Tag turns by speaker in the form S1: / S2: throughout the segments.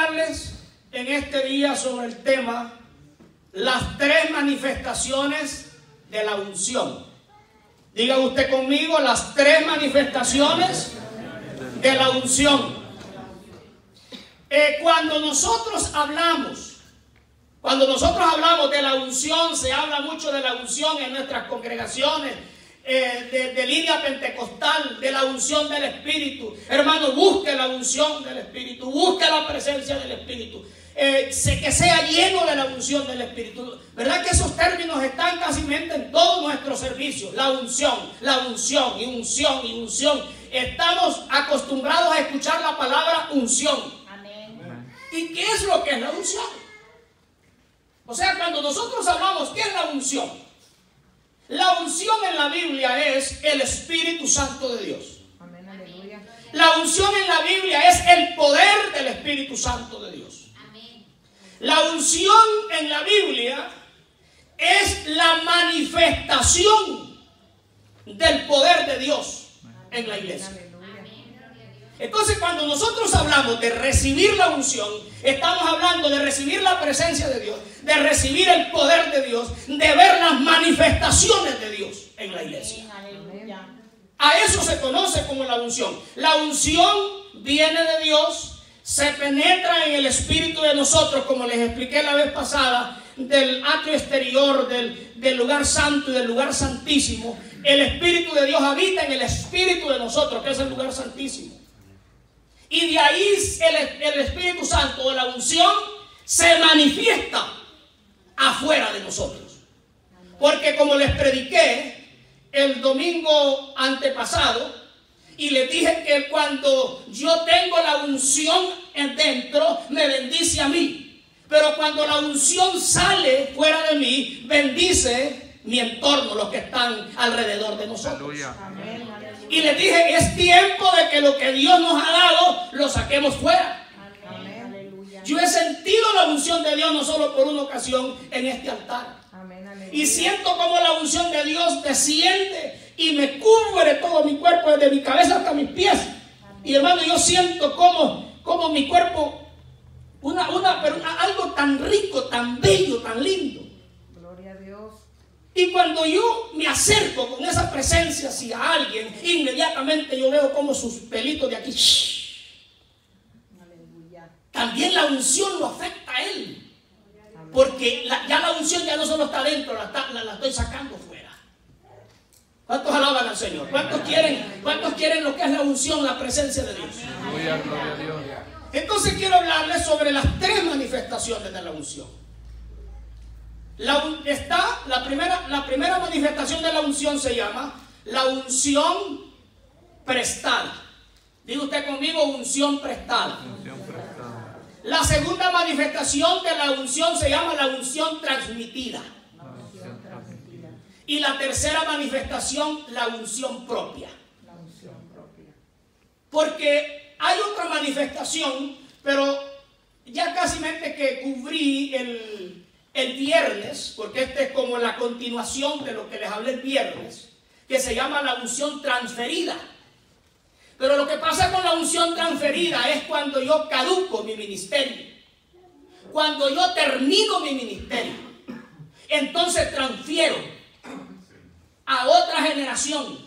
S1: hablarles en este día sobre el tema las tres manifestaciones de la unción. Diga usted conmigo, las tres manifestaciones de la unción. Cuando nosotros hablamos de la unción, se habla mucho de la unción en nuestras congregaciones, de línea pentecostal, de la unción del Espíritu. Hermano, busque la unción del Espíritu, busque la presencia del Espíritu, que sea lleno de la unción del Espíritu. ¿Verdad que esos términos están casi en todos nuestros servicios? La unción y unción y unción. Estamos acostumbrados a escuchar la palabra unción. Amén. ¿Y qué es lo que es la unción? O sea, cuando nosotros hablamos, ¿qué es la unción? La unción en la Biblia es el Espíritu Santo de Dios. Amén, aleluya. La unción en la Biblia es el poder del Espíritu Santo de Dios. Amén. La unción en la Biblia es la manifestación del poder de Dios en la iglesia. Entonces, cuando nosotros hablamos de recibir la unción, estamos hablando de recibir la presencia de Dios, de recibir el poder de Dios, de ver las manifestaciones de Dios en la iglesia. A eso se conoce como la unción. La unción viene de Dios, se penetra en el espíritu de nosotros, como les expliqué la vez pasada, del atrio exterior, del lugar santo y del lugar santísimo. El Espíritu de Dios habita en el espíritu de nosotros, que es el lugar santísimo. Y de ahí el Espíritu Santo de la unción se manifiesta afuera de nosotros. Porque como les prediqué el domingo antepasado, y les dije que cuando yo tengo la unción dentro, me bendice a mí. Pero cuando la unción sale fuera de mí, bendice mi entorno, los que están alrededor de nosotros. Amén. Y les dije, es tiempo de que lo que Dios nos ha dado, lo saquemos fuera. Amén. Yo he sentido la unción de Dios no solo por una ocasión en este altar. Amén. Y siento como la unción de Dios desciende y me cubre todo mi cuerpo, desde mi cabeza hasta mis pies. Amén. Y hermano, yo siento como mi cuerpo, algo tan rico, tan bello, tan lindo. Gloria a Dios. Y cuando yo me acerco con esa presencia hacia alguien, inmediatamente yo veo como sus pelitos de aquí. Aleluya. También la unción lo afecta a él. Porque ya la unción ya no solo está dentro, la estoy sacando fuera. ¿Cuántos alaban al Señor? ¿Cuántos quieren lo que es la unción, la presencia de Dios? Gloria a Dios. Entonces quiero hablarles sobre las tres manifestaciones de la unción. La primera manifestación de la unción se llama la unción prestada. Diga usted conmigo, unción prestada. La segunda manifestación de la unción se llama la unción transmitida. Y la tercera manifestación, la unción propia. Porque hay otra manifestación, pero ya casi que cubrí el viernes, porque esta es como la continuación de lo que les hablé el viernes, que se llama la unción transferida. Pero lo que pasa con la unción transferida es cuando yo caduco mi ministerio, cuando yo termino mi ministerio, entonces transfiero a otra generación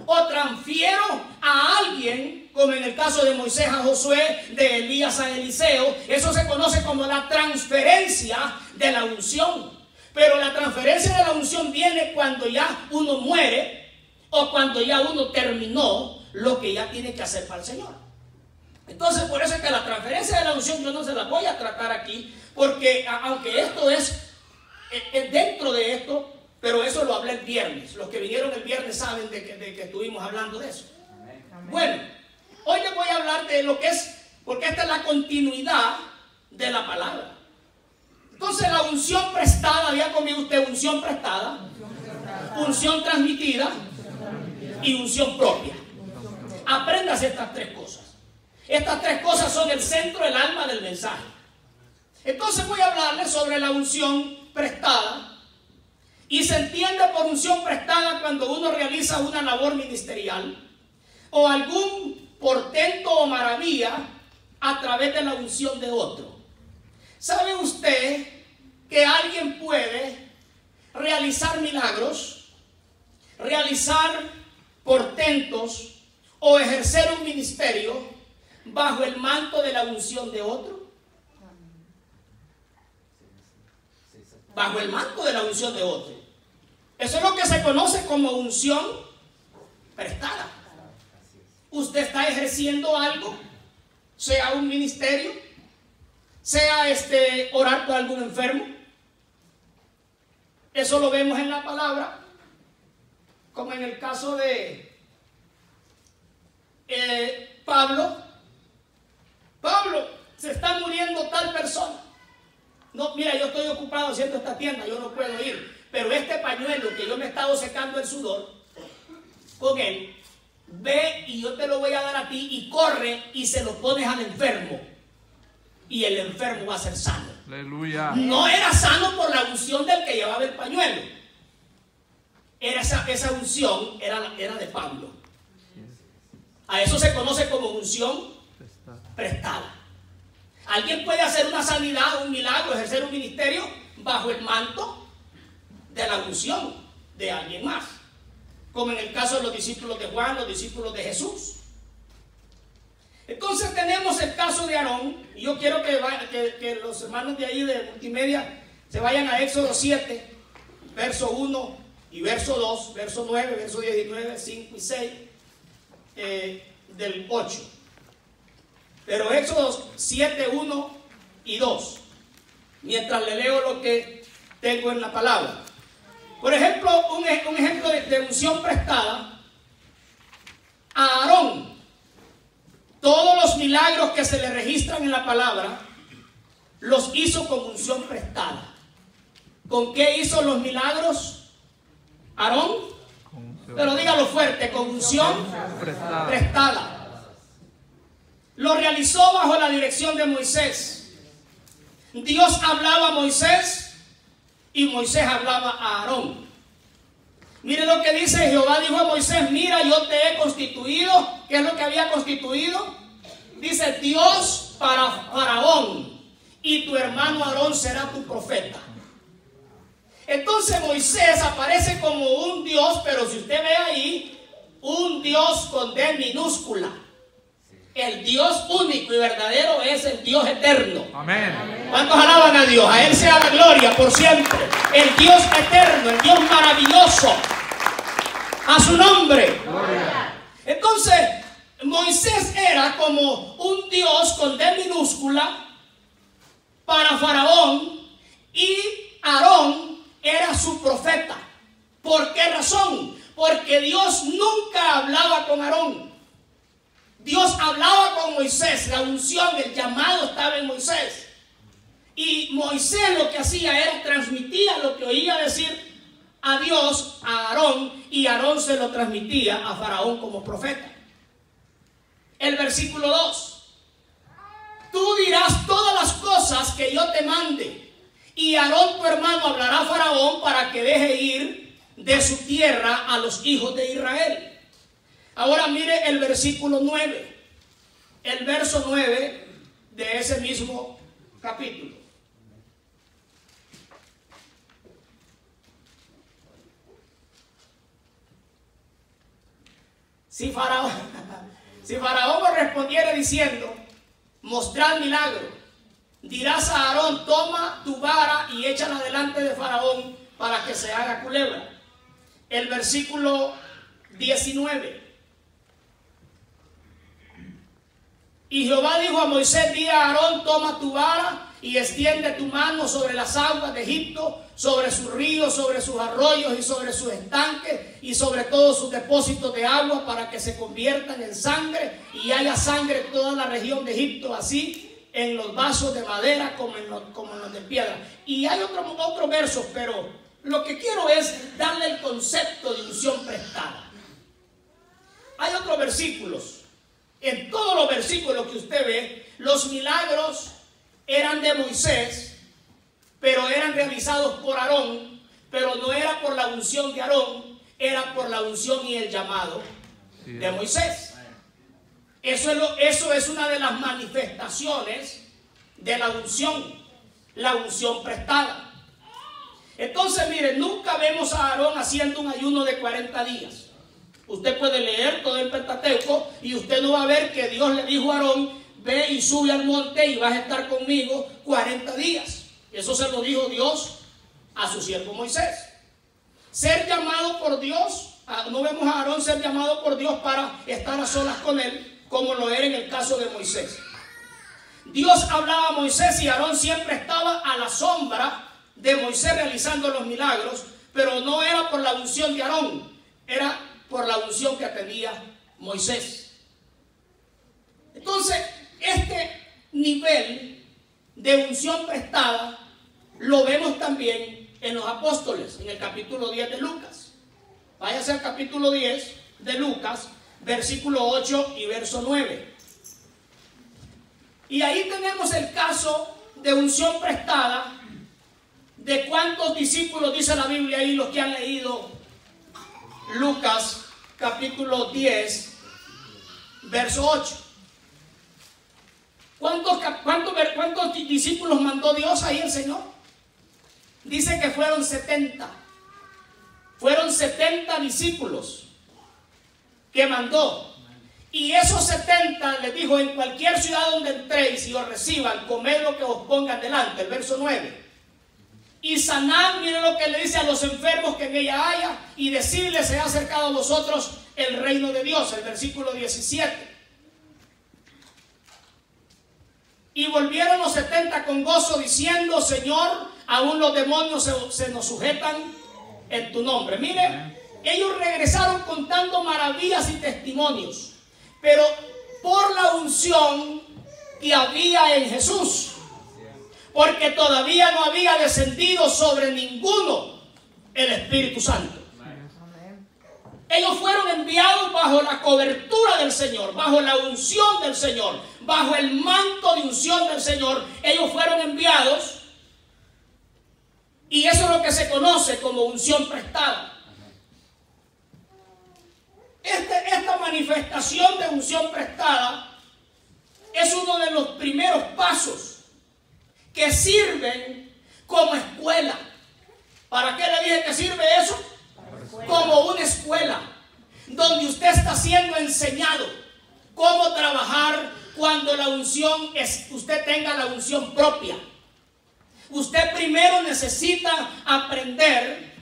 S1: o transfiero a alguien, como en el caso de Moisés a Josué, de Elías a Eliseo. Eso se conoce como la transferencia de la unción. Pero la transferencia de la unción viene cuando ya uno muere o cuando ya uno terminó lo que ya tiene que hacer para el Señor. Entonces, por eso es que la transferencia de la unción yo no se la voy a tratar aquí, porque aunque esto es dentro de esto, pero eso lo hablé el viernes. Los que vinieron el viernes saben de que estuvimos hablando de eso. Amén. Bueno, hoy les voy a hablar de lo que es, porque esta es la continuidad de la palabra. Entonces, la unción prestada, había conmigo usted unción prestada, unción transmitida y unción propia. Apréndase estas tres cosas. Estas tres cosas son el centro, el alma del mensaje. Entonces voy a hablarles sobre la unción prestada. Y se entiende por unción prestada cuando uno realiza una labor ministerial o algún portento o maravilla a través de la unción de otro. ¿Sabe usted que alguien puede realizar milagros, realizar portentos o ejercer un ministerio bajo el manto de la unción de otro? Bajo el manto de la unción de otro. Eso es lo que se conoce como unción prestada. Usted está ejerciendo algo, sea un ministerio, sea orar por algún enfermo. Eso lo vemos en la palabra, como en el caso de Pablo. Pablo, se está muriendo tal persona. No, mira, yo estoy ocupado haciendo esta tienda, yo no puedo ir. Pero este pañuelo que yo me he estado secando el sudor, con él, ve y yo te lo voy a dar a ti, y corre y se lo pones al enfermo. Y el enfermo va a ser sano.
S2: Aleluya.
S1: No era sano por la unción del que llevaba el pañuelo. Esa unción era de Pablo. A eso se conoce como unción prestada. Alguien puede hacer una sanidad, un milagro, ejercer un ministerio bajo el manto de la unción de alguien más, como en el caso de los discípulos de Juan, los discípulos de Jesús. Entonces tenemos el caso de Aarón, y yo quiero que los hermanos de ahí de multimedia se vayan a Éxodo 7, verso 1 y verso 2, verso 9, verso 19, 5 y 6, del 8. Pero Éxodo 7, 1 y 2, mientras le leo lo que tengo en la palabra. Por ejemplo, un ejemplo de unción prestada. A Aarón, todos los milagros que se le registran en la palabra, los hizo con unción prestada. ¿Con qué hizo los milagros Aarón? Pero dígalo fuerte, con unción prestada. Lo realizó bajo la dirección de Moisés. Dios hablaba a Moisés y Moisés hablaba a Aarón. Mire lo que dice Jehová, dijo a Moisés: mira, yo te he constituido. ¿Qué es lo que había constituido? Dice: Dios para Faraón, y tu hermano Aarón será tu profeta. Entonces Moisés aparece como un Dios, pero si usted ve ahí, un Dios con D minúscula. El Dios único y verdadero es el Dios eterno.
S2: Amén.
S1: ¿Cuántos alaban a Dios? A Él sea la gloria por siempre. El Dios eterno, el Dios maravilloso. A su nombre.
S2: Gloria.
S1: Entonces, Moisés era como un Dios con D minúscula para Faraón, y Aarón era su profeta. ¿Por qué razón? Porque Dios nunca hablaba con Aarón. Dios hablaba con Moisés, la unción, el llamado estaba en Moisés. Y Moisés lo que hacía era transmitía lo que oía decir a Dios, a Aarón, y Aarón se lo transmitía a Faraón como profeta. El versículo 2. Tú dirás todas las cosas que yo te mande, y Aarón tu hermano hablará a Faraón para que deje ir de su tierra a los hijos de Israel. Ahora mire el versículo 9, el verso 9 de ese mismo capítulo. Si Faraón me respondiera diciendo: mostrad milagro, dirás a Aarón: toma tu vara y échala delante de Faraón para que se haga culebra. El versículo 19. Y Jehová dijo a Moisés: di a Aarón: toma tu vara y extiende tu mano sobre las aguas de Egipto, sobre sus ríos, sobre sus arroyos y sobre sus estanques y sobre todos sus depósitos de agua, para que se conviertan en sangre y haya sangre en toda la región de Egipto, así en los vasos de madera como en los de piedra. Y hay otros versos, pero lo que quiero es darle el concepto de unción prestada. Hay otros versículos. En todos los versículos que usted ve, los milagros eran de Moisés, pero eran realizados por Aarón, pero no era por la unción de Aarón, era por la unción y el llamado de Moisés. Eso es una de las manifestaciones de la unción prestada. Entonces, miren, nunca vemos a Aarón haciendo un ayuno de 40 días. Usted puede leer todo el Pentateuco y usted no va a ver que Dios le dijo a Aarón: ve y sube al monte y vas a estar conmigo 40 días. Eso se lo dijo Dios a su siervo Moisés. Ser llamado por Dios, no vemos a Aarón ser llamado por Dios para estar a solas con él, como lo era en el caso de Moisés. Dios hablaba a Moisés y Aarón siempre estaba a la sombra de Moisés realizando los milagros, pero no era por la unción de Aarón, era por la unción que tenía Moisés. Entonces, este nivel de unción prestada lo vemos también en los apóstoles, en el capítulo 10 de Lucas. Váyase al capítulo 10 de Lucas, versículo 8 y verso 9. Y ahí tenemos el caso de unción prestada. ¿De cuántos discípulos dice la Biblia ahí, los que han leído Lucas capítulo 10, verso 8? ¿Cuántos discípulos mandó Dios ahí el Señor? Dice que fueron 70. Fueron 70 discípulos que mandó. Y esos 70 les dijo: en cualquier ciudad donde entréis y os reciban, comed lo que os pongan delante. El verso 9. Y sanad, miren lo que le dice a los enfermos que en ella haya, y decirles: se ha acercado a vosotros el reino de Dios. El versículo 17. Y volvieron los 70 con gozo, diciendo: Señor, aún los demonios se nos sujetan en tu nombre. Miren, ellos regresaron contando maravillas y testimonios, pero por la unción que había en Jesús, porque todavía no había descendido sobre ninguno el Espíritu Santo. Ellos fueron enviados bajo la cobertura del Señor, bajo la unción del Señor, bajo el manto de unción del Señor. Ellos fueron enviados, y eso es lo que se conoce como unción prestada. Esta manifestación de unción prestada es uno de los primeros pasos que sirven como escuela. ¿Para qué le dije que sirve eso? Como una escuela donde usted está siendo enseñado cómo trabajar cuando la unción usted tenga la unción propia. Usted primero necesita aprender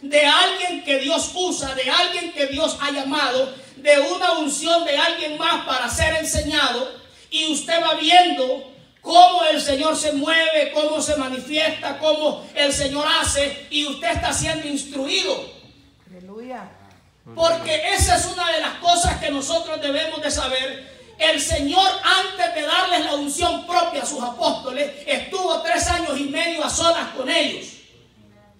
S1: de alguien que Dios usa, de alguien que Dios ha llamado, de una unción de alguien más para ser enseñado, y usted va viendo cómo el Señor se mueve, cómo se manifiesta, cómo el Señor hace, y usted está siendo instruido.
S2: Aleluya.
S1: Porque esa es una de las cosas que nosotros debemos de saber. El Señor, antes de darles la unción propia a sus apóstoles, estuvo 3 años y medio a solas con ellos,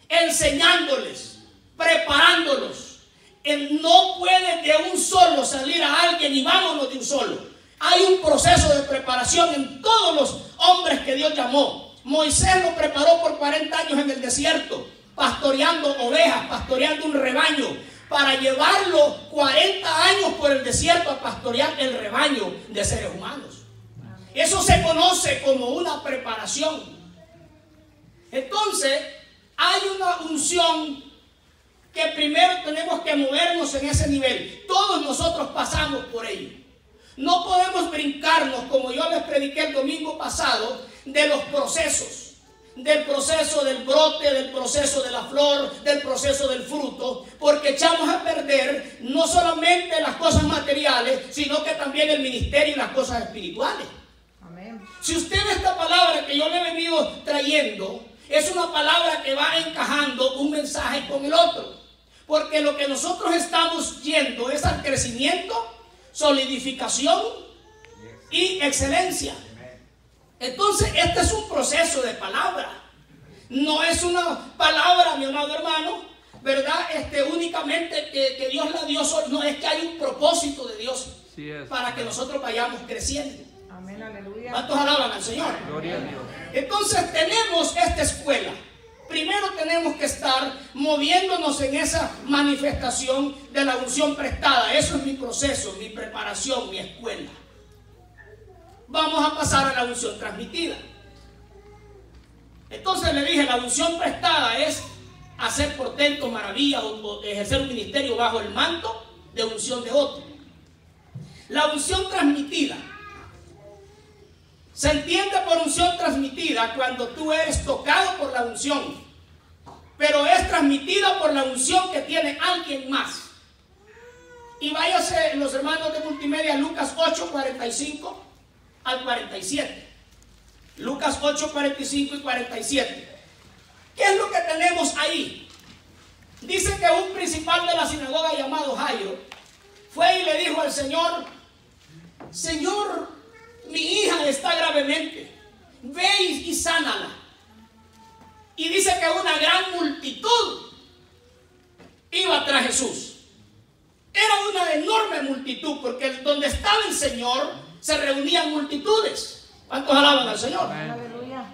S1: enseñándoles, preparándolos. Él no puede de un solo salir a alguien y vámonos de un solo. Hay un proceso de preparación en todos los hombres que Dios llamó. Moisés lo preparó por 40 años en el desierto, pastoreando ovejas, pastoreando un rebaño, para llevarlo 40 años por el desierto a pastorear el rebaño de seres humanos. Eso se conoce como una preparación. Entonces, hay una unción que primero tenemos que movernos en ese nivel. Todos nosotros pasamos por ello. No podemos brincarnos, como yo les prediqué el domingo pasado, de los procesos. Del proceso del brote, del proceso de la flor, del proceso del fruto, porque echamos a perder no solamente las cosas materiales, sino que también el ministerio y las cosas espirituales.
S2: Amén.
S1: Si usted ve esta palabra que yo le he venido trayendo, es una palabra que va encajando un mensaje con el otro, porque lo que nosotros estamos yendo es al crecimiento, solidificación y excelencia. Entonces, este es un proceso de palabra. No es una palabra, mi amado hermano, ¿verdad? Únicamente que Dios la dio. No, es que hay un propósito de Dios para que nosotros vayamos creciendo.
S2: Amén, aleluya.
S1: ¿Cuántos alaban al Señor?
S3: Gloria a Dios.
S1: Entonces, tenemos esta escuela. Primero tenemos que estar moviéndonos en esa manifestación de la unción prestada. Eso es mi proceso, mi preparación, mi escuela. vamos a pasar a la unción transmitida. Entonces le dije, la unción prestada es hacer portentos, maravillas o ejercer un ministerio bajo el manto de unción de otro. La unción transmitida se entiende por unción transmitida cuando tú eres tocado por la unción, pero es transmitida por la unción que tiene alguien más. Y váyase los hermanos de multimedia, Lucas 8, 45 al 47. Lucas 8, 45 y 47. ¿Qué es lo que tenemos ahí? Dice que un principal de la sinagoga llamado Jairo fue y le dijo al Señor: Señor, mi hija está gravemente, ve y sánala. Y dice que una gran multitud iba tras Jesús. Era una enorme multitud, porque donde estaba el Señor se reunían multitudes. ¿Cuántos alaban al Señor?
S2: Aleluya.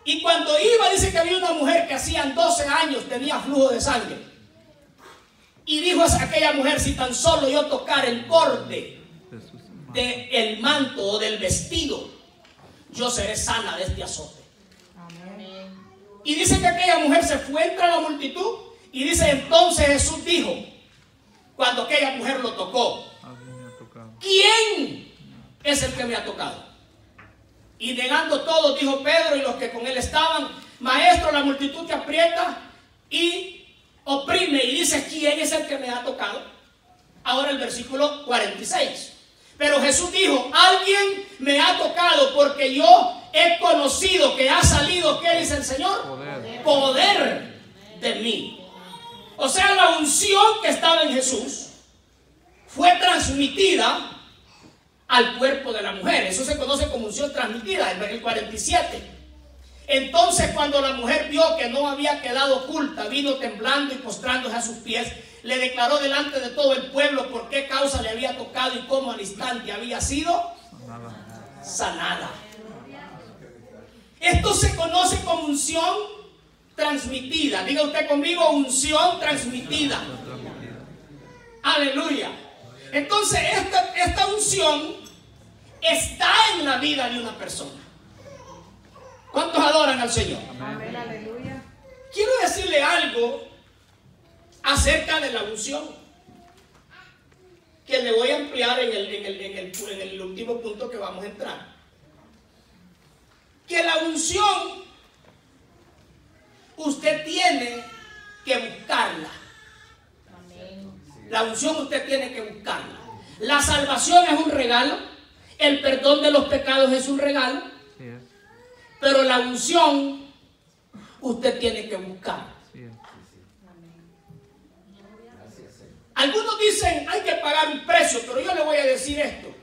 S1: Y cuando iba, dice que había una mujer que hacía 12 años tenía flujo de sangre. Y dijo a aquella mujer: si tan solo yo tocar el borde del manto o del vestido, yo seré sana de este azote.
S2: Amén.
S1: Y dice que aquella mujer se fue entre la multitud. Y dice, entonces Jesús dijo, cuando aquella mujer lo tocó: ¿quién es el que me ha tocado? Y negando todo, dijo Pedro y los que con él estaban: Maestro, la multitud te aprieta y oprime. Y dice, ¿quién es el que me ha tocado? Ahora el versículo 46. Pero Jesús dijo: alguien me ha tocado, porque yo he conocido que ha salido, ¿qué dice el Señor? Poder de mí. O sea, la unción que estaba en Jesús fue transmitida al cuerpo de la mujer. Eso se conoce como unción transmitida, el 47. Entonces, cuando la mujer vio que no había quedado oculta, vino temblando y postrándose a sus pies, le declaró delante de todo el pueblo por qué causa le había tocado y cómo al instante había sido sanada. Esto se conoce como unción transmitida. Diga usted conmigo, unción transmitida. Aleluya. Entonces esta unción está en la vida de una persona. ¿Cuántos adoran al Señor?
S2: Amén. Aleluya.
S1: Quiero decirle algo acerca de la unción, que le voy a ampliar en el último punto que vamos a entrar. Que la unción usted tiene que buscarla. La unción usted tiene que buscarla. La salvación es un regalo. El perdón de los pecados es un regalo. Pero la unción usted tiene que buscar. Algunos dicen hay que pagar un precio, pero yo le voy a decir esto.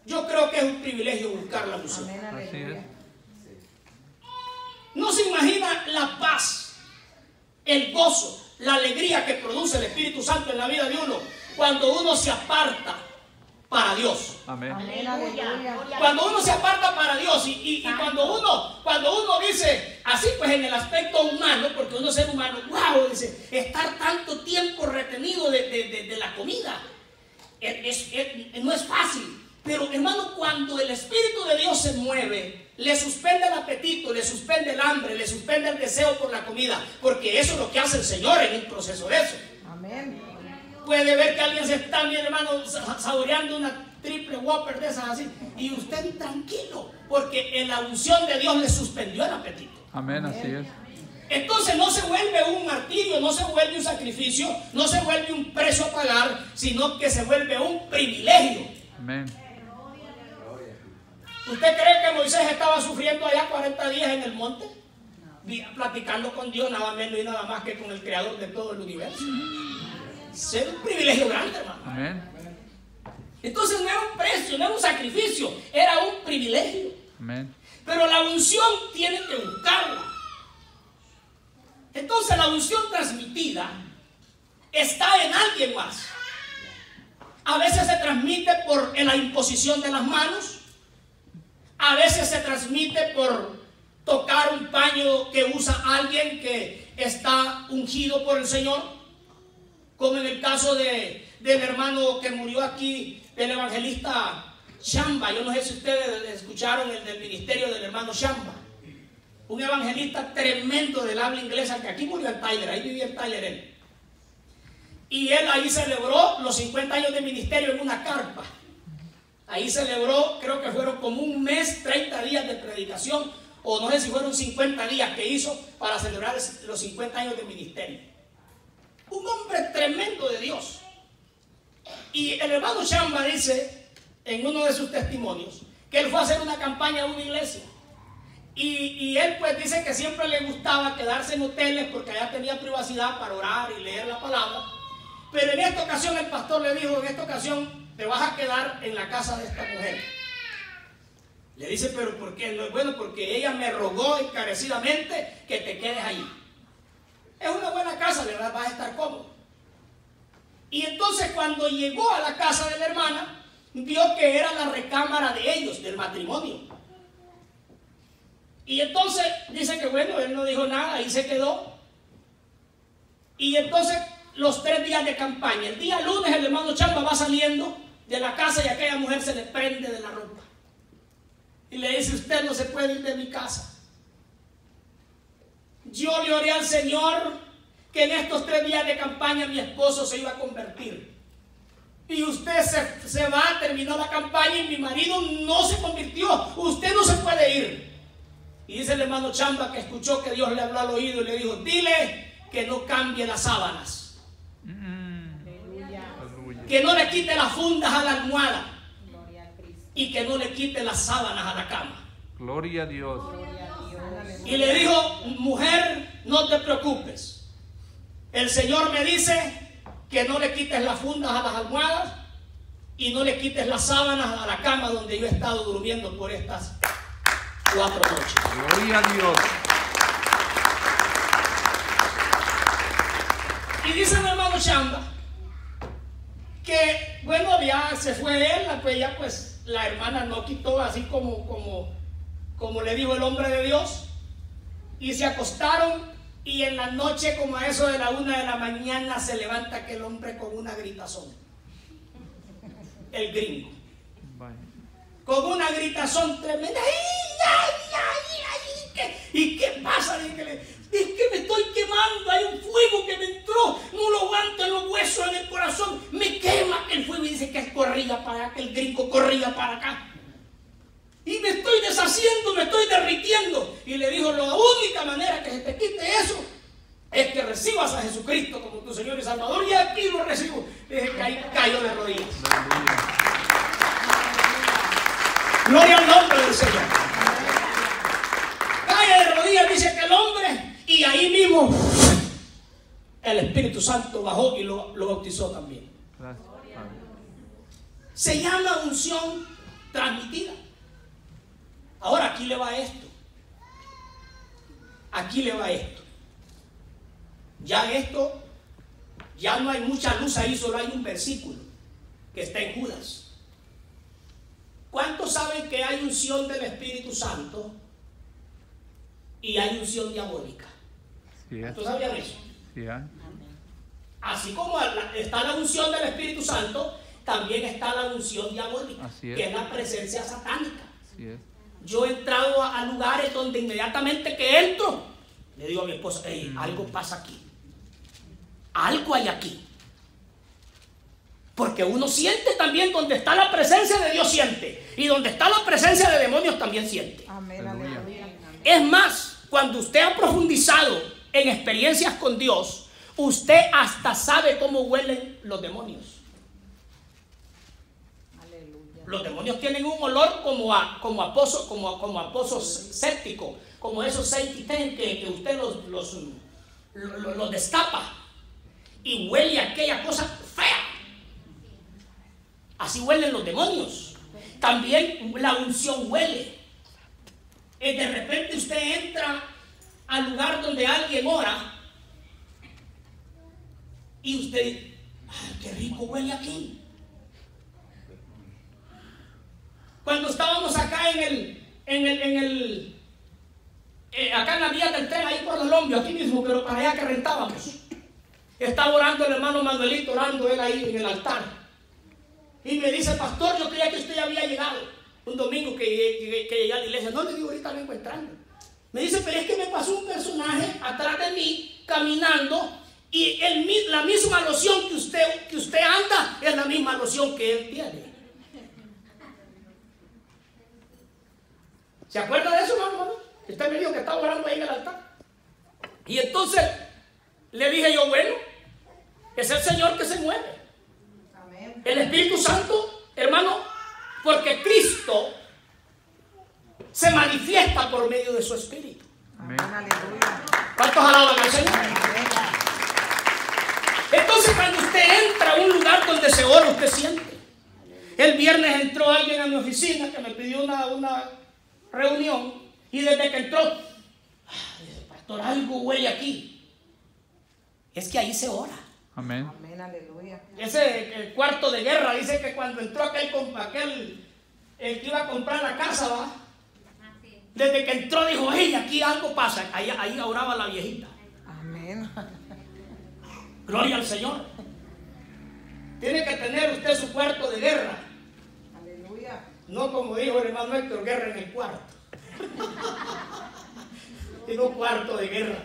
S1: Yo creo que es un privilegio buscar la unción.
S2: Amén. Aleluya.
S1: No se imagina la paz, el gozo, la alegría que produce el Espíritu Santo en la vida de uno cuando uno se aparta para Dios.
S2: Amén. Aleluya.
S1: Cuando uno se aparta para Dios y cuando uno dice así, pues en el aspecto humano, porque uno es ser humano, wow, dice, estar tanto tiempo retenido de la comida no es fácil. Pero hermano, cuando el Espíritu de Dios se mueve, le suspende el apetito, le suspende el hambre, le suspende el deseo por la comida, porque eso es lo que hace el Señor en el proceso de eso.
S2: Amén.
S1: Puede ver que alguien se está, mi hermano, saboreando una triple Whopper de esas así, y usted tranquilo, porque en la unción de Dios le suspendió el apetito.
S3: Amén, así es.
S1: Entonces no se vuelve un martirio, no se vuelve un sacrificio, no se vuelve un precio a pagar, sino que se vuelve un privilegio.
S3: Amén.
S1: ¿Usted cree que Moisés estaba sufriendo allá 40 días en el monte? Platicando con Dios, nada menos y nada más que con el creador de todo el universo. Es un privilegio grande, hermano.
S3: Amén.
S1: Entonces no era un precio, no era un sacrificio, era un privilegio.
S3: Amén.
S1: Pero la unción tiene que buscarla. Entonces la unción transmitida está en alguien más. A veces se transmite por la imposición de las manos. A veces se transmite por tocar un paño que usa alguien que está ungido por el Señor, como en el caso del hermano que murió aquí, del evangelista Chamba, yo no sé si ustedes escucharon el del ministerio del hermano Chamba, un evangelista tremendo del habla inglesa, que aquí murió en Tyler, ahí vivía en Tyler él. Y él ahí celebró los 50 años de ministerio en una carpa. Ahí celebró, creo que fueron como un mes, 30 días de predicación, o no sé si fueron 50 días que hizo para celebrar los 50 años de ministerio. Un hombre tremendo de Dios. Y el hermano Chamba dice en uno de sus testimonios que él fue a hacer una campaña a una iglesia. Y él pues dice que siempre le gustaba quedarse en hoteles porque allá tenía privacidad para orar y leer la palabra. Pero en esta ocasión el pastor le dijo, en esta ocasión te vas a quedar en la casa de esta mujer. Le dice, pero ¿por qué? Bueno, porque ella me rogó encarecidamente que te quedes ahí. Es una buena casa, le vas a estar cómodo. Y entonces cuando llegó a la casa de la hermana, vio que era la recámara de ellos, del matrimonio. Y entonces dice que bueno, él no dijo nada, ahí se quedó. Y entonces los 3 días de campaña, el día lunes el hermano Chamba va saliendo de la casa y aquella mujer se le prende de la ropa. Y le dice, usted no se puede ir de mi casa. Yo le oré al Señor que en estos 3 días de campaña mi esposo se iba a convertir. Y usted se va, terminó la campaña y mi marido no se convirtió. Usted no se puede ir. Y dice el hermano Chamba que escuchó que Dios le habló al oído y le dijo, dile que no cambie las sábanas. Que no le quite las fundas a la almohada. Y que no le quite las sábanas a la cama.
S3: Gloria a Dios.
S1: Y le dijo, mujer, no te preocupes. El Señor me dice que no le quites las fundas a las almohadas y no le quites las sábanas a la cama donde yo he estado durmiendo por estas 4 noches.
S3: Gloria a Dios.
S1: Y dice mi hermano Chamba que, bueno, ya se fue él, pues ya pues la hermana no quitó así como le dijo el hombre de Dios, y se acostaron. Y en la noche, como a eso de la 1 de la mañana, se levanta aquel hombre con una gritazón. El gringo. Con una gritazón tremenda. ¿Y qué pasa? Es que me estoy quemando, hay un fuego que me entró, no lo aguanto en los huesos, en el corazón, me quema el fuego. Y dice que corría para acá, que el gringo corría para acá. Y me estoy deshaciendo, me estoy derritiendo. Y le dijo, la única manera que se te quite eso es que recibas a Jesucristo como tu Señor y Salvador. Y aquí lo recibo. Cayó de rodillas. Gloria al nombre del Señor. Cae de rodillas, dice que el hombre, y ahí mismo el Espíritu Santo bajó y lo bautizó también. Se llama unción transmitida. Ahora aquí le va esto. Aquí le va esto. Ya no hay mucha luz ahí, solo hay un versículo que está en Judas. ¿Cuántos saben que hay unción del Espíritu Santo y hay unción diabólica? ¿Cuántos sabían eso?
S3: Sí,
S1: Así como está la unción del Espíritu Santo, también está la unción diabólica, que es la presencia satánica.
S3: Así es.
S1: Yo he entrado a lugares donde inmediatamente que entro, le digo a mi esposa, hey, algo pasa aquí. Algo hay aquí. Porque uno siente también donde está la presencia de Dios, siente. Y donde está la presencia de demonios también siente.
S2: Amén, aleluya.
S1: Es más, cuando usted ha profundizado en experiencias con Dios, usted hasta sabe cómo huelen los demonios. Los demonios tienen un olor como a pozo séptico, como esos septic que usted los destapa y huele a aquella cosa fea. Así huelen los demonios. También la unción huele. De repente usted entra al lugar donde alguien ora y usted dice, ¡ay, qué rico huele aquí! Cuando estábamos acá acá en la vía del tren, ahí por los Lombios, aquí mismo, pero para allá que rentábamos, estaba orando el hermano Manuelito, orando él ahí en el altar. Y me dice, pastor, yo creía que usted ya había llegado. Un domingo que llegué a la iglesia. No, le digo, ahorita vengo entrando. Me dice, pero es que me pasó un personaje atrás de mí, caminando, y la misma loción que usted anda, es la misma loción que él tiene. ¿Se acuerda de eso, hermano? Usted me dijo que estaba orando ahí en el altar. Y entonces le dije yo, bueno, es el Señor que se mueve.
S2: Amén.
S1: El Espíritu Santo, hermano, porque Cristo se manifiesta por medio de su Espíritu.
S2: Amén. Aleluya.
S1: ¿Cuántos alaban al Señor?
S2: Amén.
S1: Entonces, cuando usted entra a un lugar donde se ora, usted siente. El viernes entró alguien a mi oficina que me pidió una reunión, y desde que entró, dice, pastor, algo huele aquí. Es que ahí se ora.
S3: Amén.
S2: Amén. Aleluya.
S1: El cuarto de guerra dice que cuando entró aquel el que iba a comprar la casa, ¿va? Desde que entró dijo, hey, aquí algo pasa. Ahí oraba la viejita.
S2: Amén.
S1: Gloria al Señor. Tiene que tener usted su cuarto de guerra.
S2: Aleluya.
S1: No como dijo el hermano Héctor, guerra en el cuarto. Digo cuarto de guerra.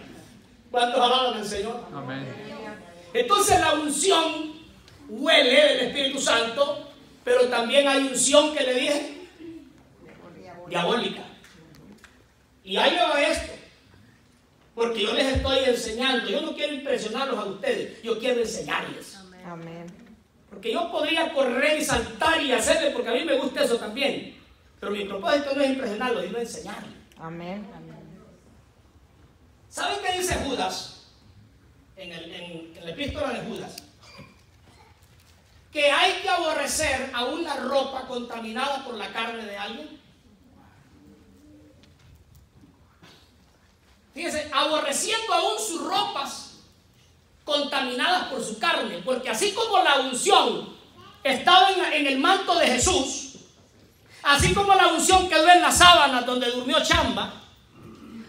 S1: ¿Cuántos alaban al Señor?
S3: Amén.
S1: Entonces la unción huele del Espíritu Santo, pero también hay unción que le dije diabólica. Y ahí va esto, porque yo les estoy enseñando. Yo no quiero impresionarlos a ustedes, yo quiero enseñarles.
S2: Amén.
S1: Porque yo podría correr y saltar y hacerle, porque a mí me gusta eso también. Pero mi propósito no es impresionarlos, sino enseñarles.
S2: Amén.
S1: ¿Saben qué dice Judas? En la epístola de Judas. Que hay que aborrecer a una ropa contaminada por la carne de alguien. Fíjense, aborreciendo aún sus ropas contaminadas por su carne. Porque así como la unción estaba en el manto de Jesús, así como la unción quedó en las sábanas donde durmió Chamba,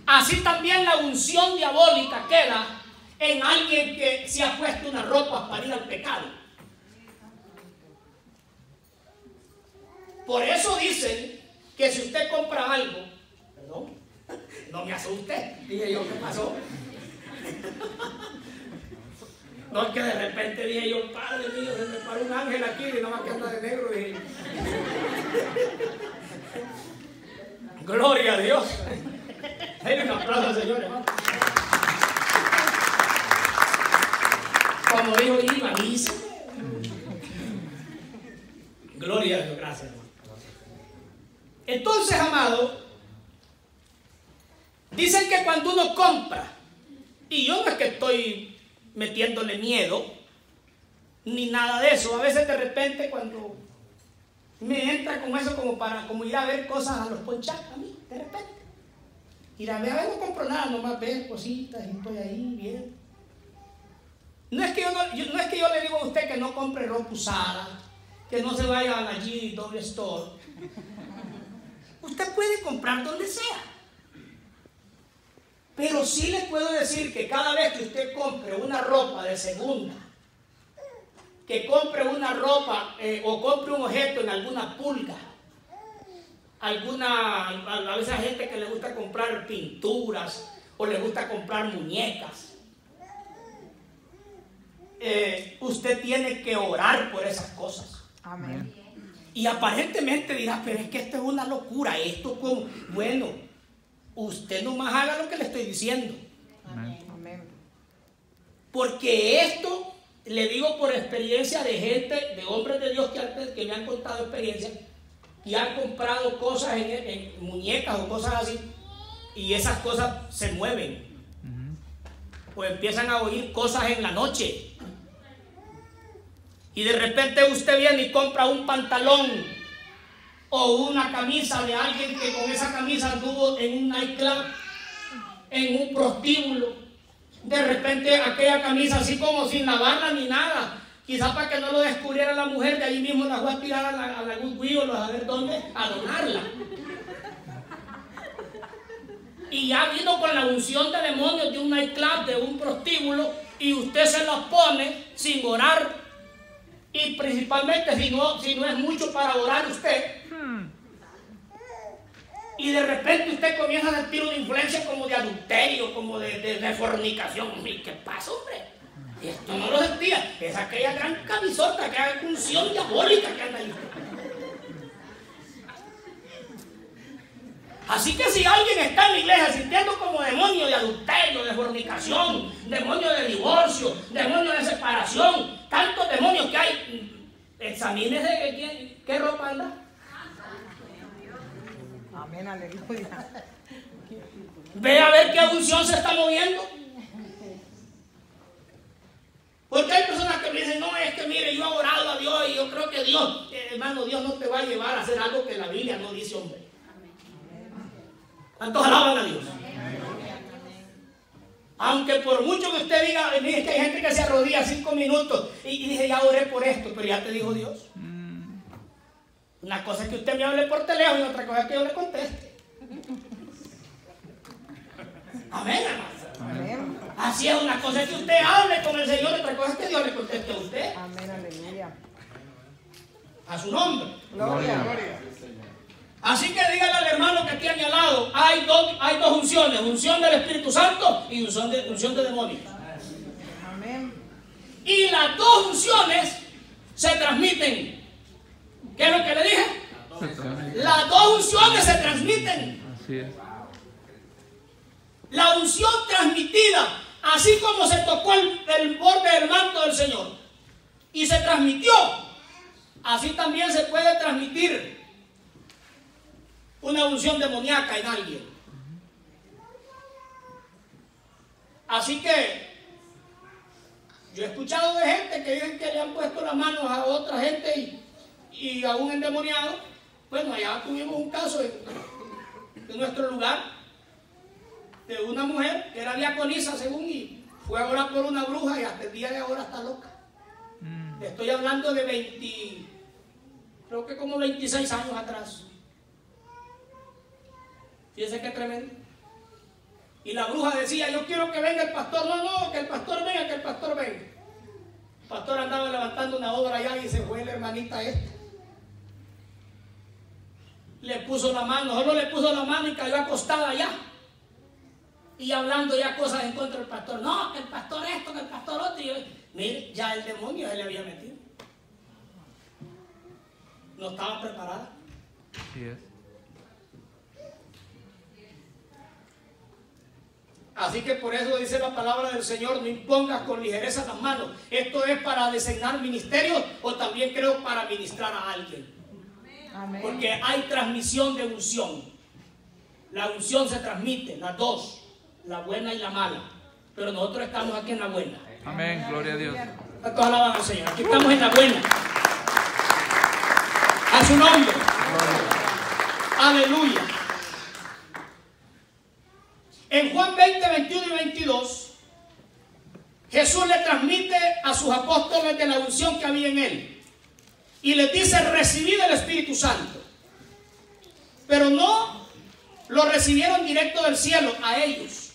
S1: así también la unción diabólica queda en alguien que se ha puesto una ropa para ir al pecado. Por eso dicen que si usted compra algo, perdón, no me asuste, dije yo, ¿qué pasó? No, es que de repente dije yo, Padre mío, se me paró un ángel aquí y nada más que anda de negro. Dije, gloria a Dios. Denle un aplauso al Señor, hermano. Como dijo Iba, dice. Gloria a Dios, gracias, hermano. Entonces, amado, dicen que cuando uno compra, y yo no es que estoy metiéndole miedo, ni nada de eso. A veces de repente cuando me entra con eso como ir a ver cosas a los ponchacos, a mí, de repente. Ir a ver, no compro nada, nomás ver cositas y estoy ahí bien. No es que yo le digo a usted que no compre ropa usada, que no se vaya a la GW Store. Usted puede comprar donde sea. Pero sí le puedo decir que cada vez que usted compre una ropa de segunda, que compre una ropa o compre un objeto en alguna pulga, a veces hay gente que le gusta comprar pinturas o le gusta comprar muñecas, usted tiene que orar por esas cosas.
S2: Amén.
S1: Y aparentemente dirá, pero es que esto es una locura, esto como, bueno, usted nomás haga lo que le estoy diciendo.
S3: Amén.
S2: Amén.
S1: Porque esto, le digo por experiencia de gente, de hombres de Dios que me han contado experiencias, y han comprado cosas en muñecas o cosas así, y esas cosas se mueven. Pues empiezan a oír cosas en la noche. Y de repente usted viene y compra un pantalón o una camisa de alguien que con esa camisa anduvo en un nightclub, en un prostíbulo. De repente aquella camisa así como sin lavarla ni nada, quizás para que no lo descubriera la mujer, de ahí mismo la fue a tirar a la Goodwill o a ver dónde, a donarla. Y ya vino con la unción de demonios de un nightclub, de un prostíbulo, y usted se la pone sin orar Y principalmente si no es mucho para orar usted. Y de repente usted comienza a sentir una influencia como de adulterio, como de fornicación. ¿Y qué pasa, hombre? Y esto no lo sentía. Es aquella gran camisota, aquella unción diabólica que anda ahí. Así que si alguien está en la iglesia sintiendo como demonio de adulterio, de fornicación, demonio de divorcio, demonio de separación, tantos demonios que hay, examínese qué ropa anda.
S2: Amén, aleluya.
S1: Ve a ver qué unción se está moviendo. Porque hay personas que me dicen, no, es que mire, yo he orado a Dios y yo creo que Dios, hermano, Dios no te va a llevar a hacer algo que la Biblia no dice, hombre. ¿Cuántos alaban a Dios? Aunque por mucho que usted diga, mire, es que hay gente que se arrodilla 5 minutos y dice, ya oré por esto, pero ya te dijo Dios. Una cosa es que usted me hable por teléfono y otra cosa es que yo le conteste. Amén, hermano.
S2: Amén.
S1: Así es, una cosa es que usted hable con el Señor y otra cosa es que Dios le conteste a usted.
S2: Amén, aleluya.
S1: A su nombre.
S2: Gloria.
S1: Así que dígale al hermano que tiene al lado, hay dos unciones, unción del Espíritu Santo y unción de demonios.
S2: Amén.
S1: Y las dos unciones se transmiten. ¿Qué es lo que le dije? Las dos unciones se transmiten.
S3: Así es.
S1: La unción transmitida, así como se tocó el borde del manto del Señor y se transmitió, así también se puede transmitir una unción demoníaca en alguien. Así que yo he escuchado de gente que dicen que le han puesto las manos a otra gente y a un endemoniado. Bueno, allá tuvimos un caso en nuestro lugar de una mujer que era diaconisa según, y fue a orar por una bruja y hasta el día de ahora está loca. Estoy hablando de creo que como 26 años atrás. Fíjense qué tremendo. Y la bruja decía, yo quiero que venga el pastor. No, que el pastor venga, que el pastor venga. El pastor andaba levantando una obra allá y se fue la hermanita esta. Le puso la mano, solo le puso la mano y cayó acostada allá. Y hablando ya cosas en contra del pastor. No, que el pastor esto, que el pastor otro. Y yo, mire, ya el demonio se le había metido. No estaba preparada.
S3: Así es.
S1: Así que por eso dice la palabra del Señor, no impongas con ligereza las manos. Esto es para designar ministerios o también creo para ministrar a alguien.
S2: Amén.
S1: Porque hay transmisión de unción. La unción se transmite, las dos, la buena y la mala. Pero nosotros estamos aquí en la buena.
S3: Amén, gloria a Dios.
S1: ¿Cuántos alaban al Señor? Aquí estamos en la buena. A su nombre. Aleluya. En Juan 20, 21 y 22, Jesús le transmite a sus apóstoles de la unción que había en él. Y les dice, recibid el Espíritu Santo. Pero no lo recibieron directo del cielo a ellos,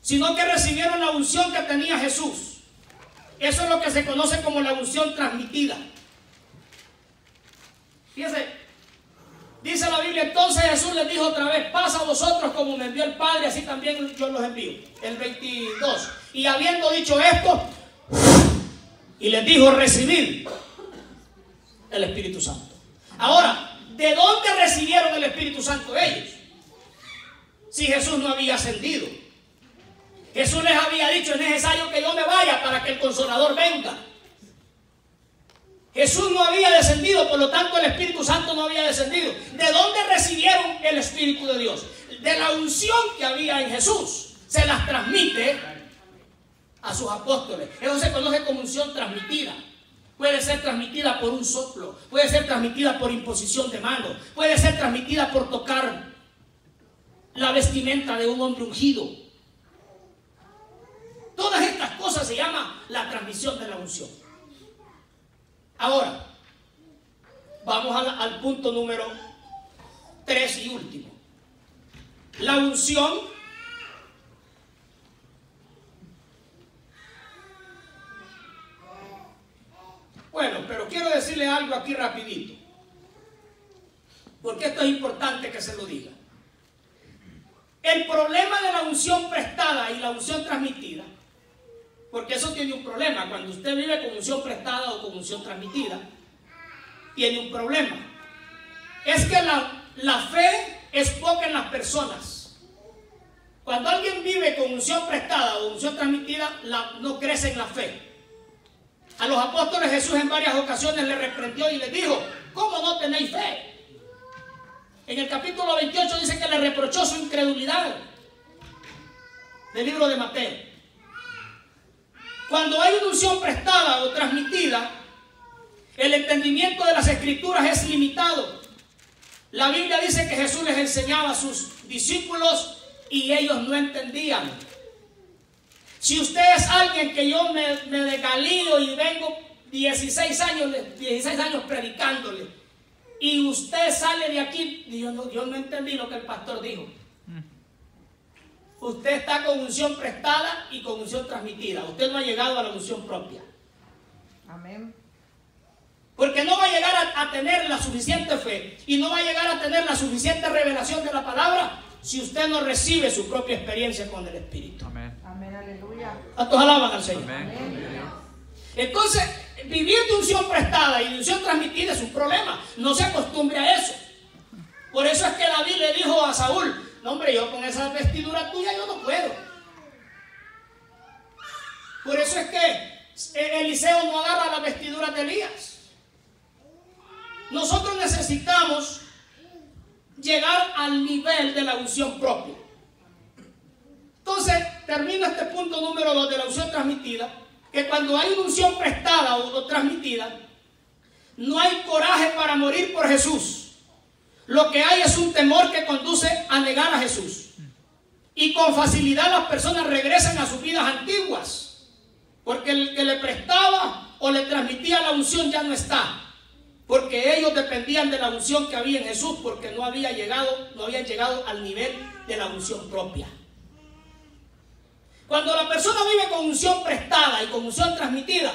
S1: sino que recibieron la unción que tenía Jesús. Eso es lo que se conoce como la unción transmitida. Fíjense. Dice la Biblia, entonces Jesús les dijo otra vez, pasa a vosotros como me envió el Padre, así también yo los envío. El 22. Y habiendo dicho esto, y les dijo, recibid el Espíritu Santo. Ahora, ¿de dónde recibieron el Espíritu Santo ellos? Si Jesús no había ascendido. Jesús les había dicho, es necesario que yo me vaya para que el Consolador venga. Jesús no había descendido, por lo tanto el Espíritu Santo no había descendido. ¿De dónde recibieron el Espíritu de Dios? De la unción que había en Jesús. Se las transmite a sus apóstoles. Eso se conoce como unción transmitida. Puede ser transmitida por un soplo, puede ser transmitida por imposición de mano, puede ser transmitida por tocar la vestimenta de un hombre ungido. Todas estas cosas se llama la transmisión de la unción. Ahora, vamos al punto número 3 y último. La unción algo aquí rapidito, porque esto es importante que se lo diga. El problema de la unción prestada y la unción transmitida, porque eso tiene un problema, cuando usted vive con unción prestada o con unción transmitida, tiene un problema. Es que la fe es poca en las personas. Cuando alguien vive con unción prestada o unción transmitida, no crece en la fe. A los apóstoles Jesús en varias ocasiones les reprendió y les dijo: ¿cómo no tenéis fe? En el capítulo 28 dice que le reprochó su incredulidad, del libro de Mateo. Cuando hay una unción prestada o transmitida, el entendimiento de las escrituras es limitado. La Biblia dice que Jesús les enseñaba a sus discípulos y ellos no entendían. Si usted es alguien que yo me desgalío y vengo 16 años predicándole, y usted sale de aquí y yo no entendí lo que el pastor dijo, usted está con unción prestada y con unción transmitida. Usted no ha llegado a la unción propia.
S2: Amén.
S1: Porque no va a llegar a tener la suficiente fe y no va a llegar a tener la suficiente revelación de la palabra si usted no recibe su propia experiencia con el Espíritu.
S3: Amén.
S2: Amén, aleluya.
S1: ¿Cuántos alaban al Señor?
S3: Amén.
S1: Entonces, vivir de unción prestada y de unción transmitida es un problema. No se acostumbre a eso. Por eso es que David le dijo a Saúl: no, hombre, yo con esa vestidura tuya yo no puedo. Por eso es que Eliseo no agarra la vestidura de Elías. Nosotros necesitamos llegar al nivel de la unción propia. Entonces, termino este punto número 2 de la unción transmitida, que cuando hay una unción prestada o transmitida, no hay coraje para morir por Jesús. Lo que hay es un temor que conduce a negar a Jesús. Y con facilidad las personas regresan a sus vidas antiguas, porque el que le prestaba o le transmitía la unción ya no está. Porque ellos dependían de la unción que había en Jesús, porque no habían llegado al nivel de la unción propia. Cuando la persona vive con unción prestada y con unción transmitida,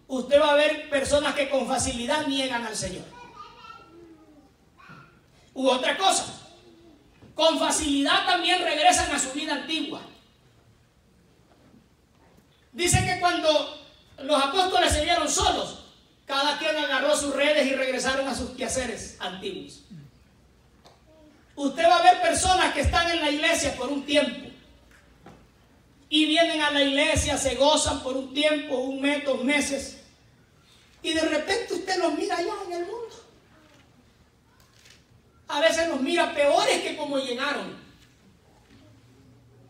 S1: usted va a ver personas que con facilidad niegan al Señor. U otra cosa, con facilidad también regresan a su vida antigua. Dice que cuando los apóstoles se vieron solos, cada quien agarró sus redes y regresaron a sus quehaceres antiguos. Usted va a ver personas que están en la iglesia por un tiempo y vienen a la iglesia, se gozan por un tiempo, un mes, 2 meses, y de repente usted los mira allá en el mundo. A veces los mira peores que como llegaron.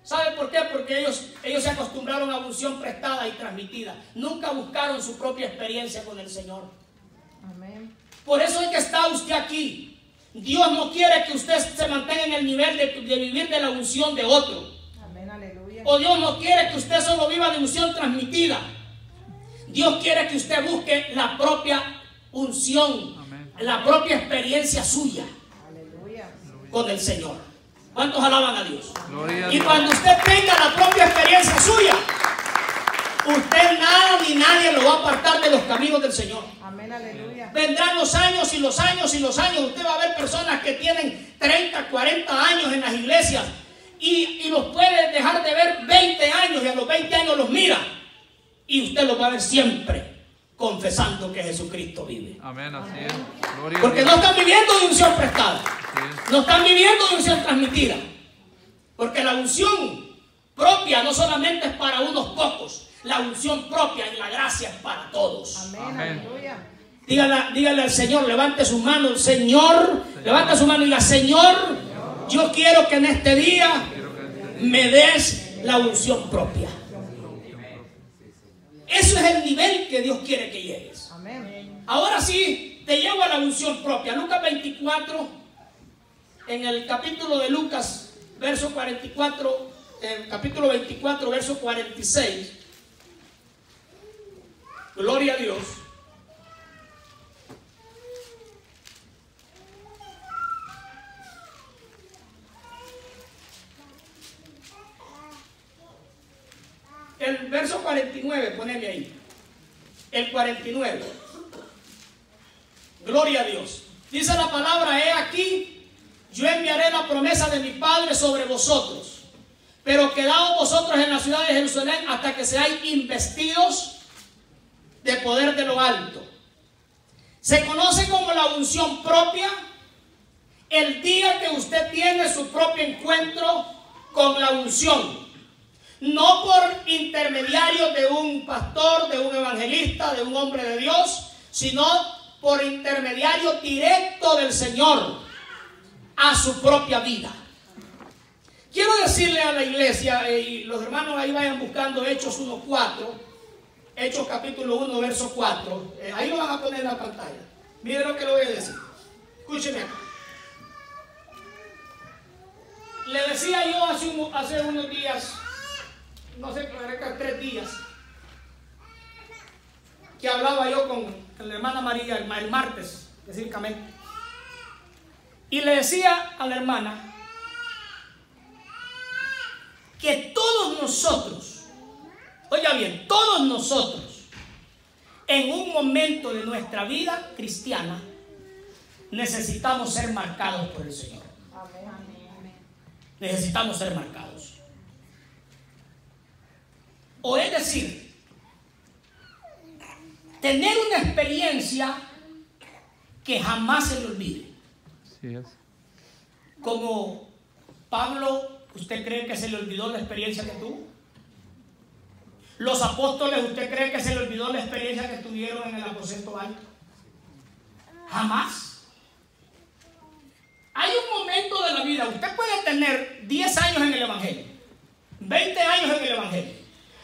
S1: ¿Sabe por qué? Porque ellos se acostumbraron a unción prestada y transmitida. Nunca buscaron su propia experiencia con el Señor.
S2: Amén.
S1: Por eso es que está usted aquí. Dios no quiere que usted se mantenga en el nivel de vivir de la unción de otro.
S2: Amén, aleluya.
S1: O Dios no quiere que usted solo viva de unción transmitida. Dios quiere que usted busque la propia unción. Amén. La propia experiencia suya.
S2: Aleluya.
S1: Con el Señor. ¿Cuántos alaban a Dios?
S3: Gloria a
S1: Y
S3: Dios.
S1: cuando usted tenga la propia experiencia suya, usted nada ni nadie lo va a apartar de los caminos del Señor.
S2: Amén, aleluya.
S1: Vendrán los años y los años y los años. Usted va a ver personas que tienen 30, 40 años en las iglesias y los puede dejar de ver 20 años y a los 20 años los mira. Y usted los va a ver siempre confesando que Jesucristo vive.
S3: Amén, así es. Gloria a
S1: Porque
S3: Dios.
S1: no están viviendo de unción prestada.
S3: Así es.
S1: No están viviendo de unción transmitida. Porque la unción propia no solamente es para unos pocos. La unción propia y la gracia es para todos.
S2: Amén,
S3: Amén.
S2: aleluya.
S1: Dígale al Señor, levante su mano, Señor, levante su mano y diga: Señor, yo quiero que en este día me des la unción propia. Eso es el nivel que Dios quiere que llegues.
S2: Amén.
S1: Ahora sí, te llevo a la unción propia. Lucas 24, en el capítulo de Lucas, verso 44, capítulo 24, verso 46. Gloria a Dios. El verso 49, poneme ahí. El 49. Gloria a Dios. Dice la palabra, he aquí, yo enviaré la promesa de mi Padre sobre vosotros, pero quedaos vosotros en la ciudad de Jerusalén hasta que seáis investidos de poder de lo alto. Se conoce como la unción propia el día que usted tiene su propio encuentro con la unción. No por intermediario de un pastor, de un evangelista, de un hombre de Dios, sino por intermediario directo del Señor a su propia vida. Quiero decirle a la iglesia, y los hermanos ahí vayan buscando Hechos 1:4, Hechos capítulo 1, verso 4. Ahí lo van a poner en la pantalla. Miren lo que le voy a decir. Escúcheme acá. Le decía yo hace unos días, no sé, 3 días, que hablaba yo con la hermana María el martes, específicamente. Y le decía a la hermana que todos nosotros, oiga bien, todos nosotros, en un momento de nuestra vida cristiana, necesitamos ser marcados por el Señor. Necesitamos ser marcados. O es decir, tener una experiencia que jamás se le olvide.
S3: Así es.
S1: Como Pablo, ¿usted cree que se le olvidó la experiencia que tuvo? Los apóstoles, ¿usted cree que se le olvidó la experiencia que tuvieron en el aposento alto? Jamás. Hay un momento de la vida, usted puede tener 10 años en el Evangelio, 20 años en el Evangelio,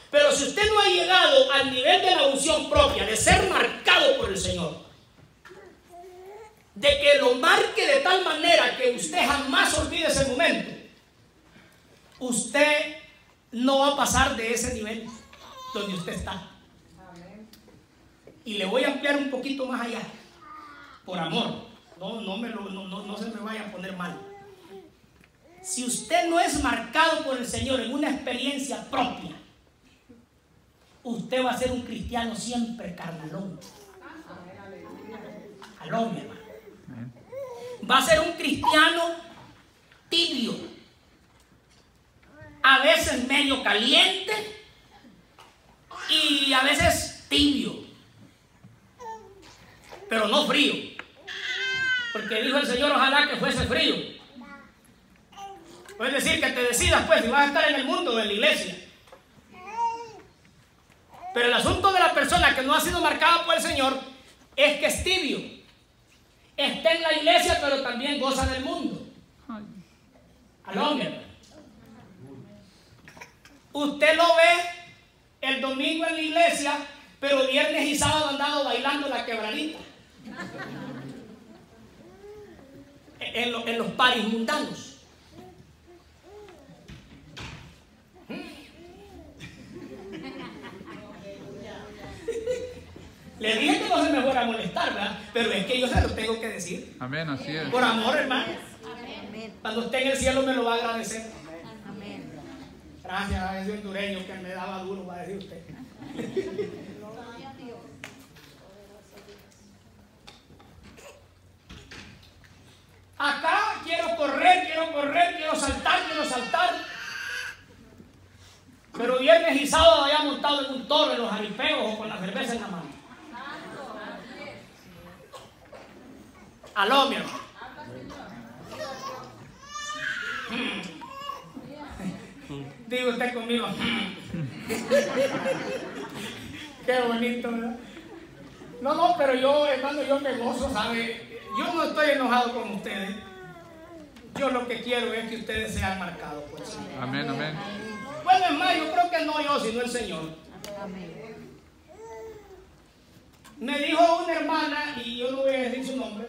S1: pero si usted no ha llegado al nivel de la unción propia, de ser marcado por el Señor, de que lo marque de tal manera que usted jamás olvide ese momento, usted no va a pasar de ese nivel donde usted está. Y le voy a ampliar un poquito más allá, por amor. No se me vaya a poner mal. Si usted no es marcado por el Señor en una experiencia propia, usted va a ser un cristiano siempre carnalón. Aló, mi hermano. Va a ser un cristiano tibio, a veces medio caliente y a veces tibio, pero no frío. Porque dijo el Señor, ojalá que fuese frío. Es decir, que te decidas pues si vas a estar en el mundo o en la iglesia. Pero el asunto de la persona que no ha sido marcada por el Señor es que es tibio. Está en la iglesia, pero también goza del mundo. Al hombre. Usted lo ve el domingo en la iglesia, pero viernes y sábado andado bailando la quebradita. En los paris mundanos. Le dije que no se me fuera a molestar, ¿verdad? Pero es que yo se lo tengo que decir.
S3: Amén, así es.
S1: Por amor, hermano. Cuando esté en el cielo me lo va a agradecer. Gracias a ese hondureño que me daba duro, va a decir usted. Acá quiero correr, quiero saltar. Pero viernes y sábado había montado en un toro, en los jaripeos o con la cerveza en la mano. Aló, mi hermano. Digo usted conmigo. Qué bonito, ¿verdad? No, pero yo, hermano, yo me gozo, ¿sabe? Yo no estoy enojado con ustedes. Yo lo que quiero es que ustedes sean marcados por el Señor.
S3: Amén, amén.
S1: Bueno, es más, yo creo que no yo, sino el Señor. Me dijo una hermana, y yo no voy a decir su nombre,